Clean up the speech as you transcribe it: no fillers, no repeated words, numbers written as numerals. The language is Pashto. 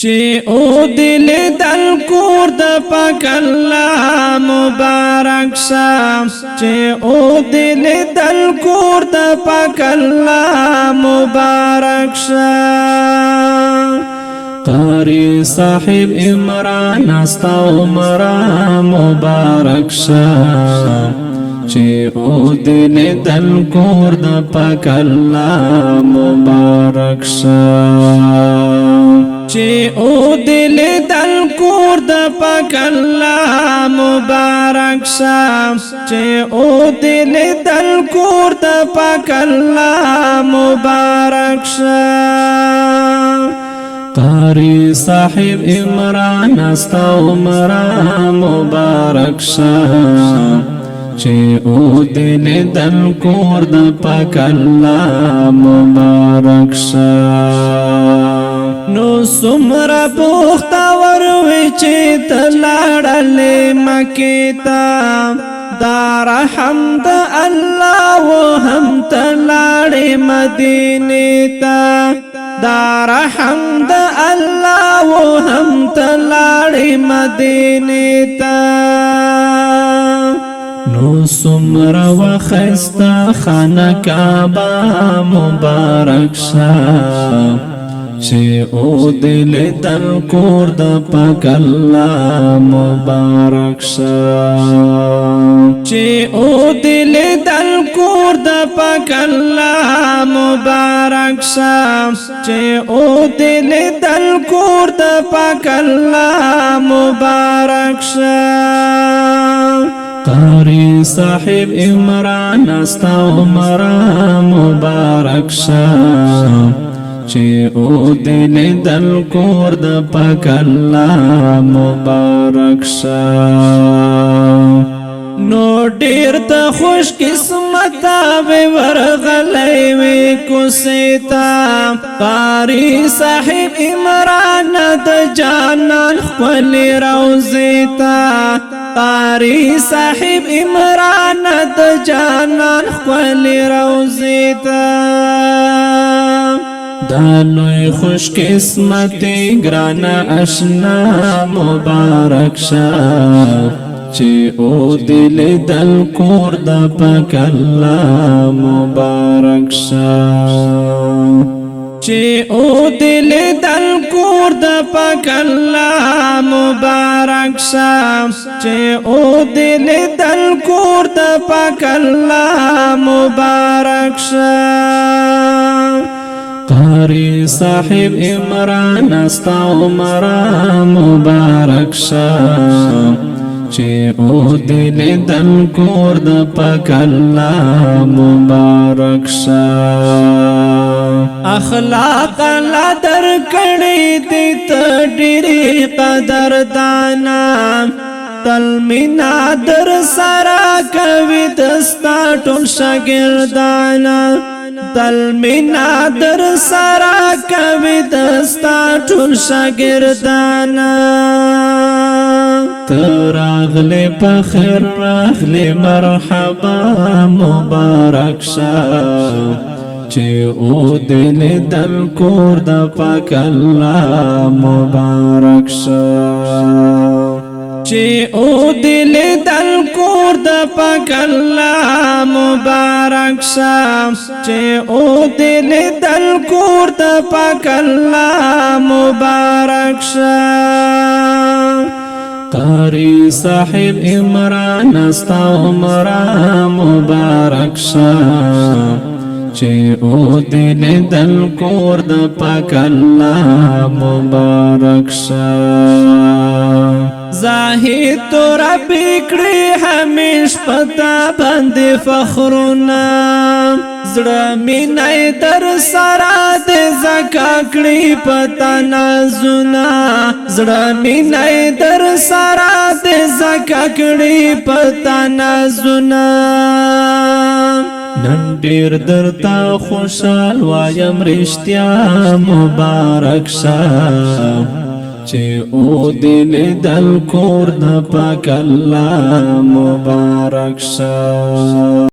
چې او دل دل کور د پاک الله مبارک شه چې او دل دل کور د پاک الله مبارک شه قاری صاحب عمران استا عمره مبارک شه چې او دل دل کور د پاک الله مبارک شه چې او دل دل کور د پاک الله مبارک شه چې او دل دل کور د پاک الله مبارک شه قاری صاحب عمران استا عمره مبارک شه چې او دل دل کور د پاک الله مبارک شه نو سمرا بوختا وروي چې تلاړلې مکه تا دار حمد الله و هم تلاړې مدینه تا دار حمد الله و هم تلاړې مدینه تا نو سمرا وخستا خانه کعبه مبارک شه چې او دل دل کور د پاک الله مبارک شه چې او دل دل کور د پاک الله مبارک شه چې او دل دل کور د پاک الله مبارک شه قاری صاحب عمران استا عمره مبارک شه چې او دل دل کور د پاک الله مبارک شه نو ډیر ته خوش قسمت به ورغلې وې کوستا قاری صاحب عمران د جانان خپل روزه تا قاری صاحب عمران د جانان خپل روزه تا دالوی خوش قسمتی گرانا اشنا مبارک شه چې او دل دل کور د پاک الله مبارک شه چې او دل دل کور د پاک الله مبارک شه چې او دل دل کور د پاک الله مبارک شه قاری صاحب عمران استا عمره مبارک شه چې او دل دل کور د پاک الله مبارک شه اخلاق لا در کړي دې ته ډېری قدر دانا تل مینا در سرا کوي دستا ټول شاګردانا تل مینا در سرا کوي دستا ټول شاګردانا تراغله پخیر راغله مرحبا مبارک شه چې او دل دل کور د پاک الله مبارک شه چې او دل دل کور د پاک الله مبارک شه چې او دل دل کور د پاک الله مبارک شه قاری صاحب عمران استا عمره مبارک شه چې او دل دل کور د پاک الله مبارک شه زاهد تو رب کړي همیش پتا باندې فخرنا زړه مینای در سره د زکا کړي پتا نازونه زړه مینای در سره د زکا کړي پتا نازونه نن ډیر درتا خوشال وایم رښتیا مبارک شه چې او دل دل کور د پاک الله مبارک شه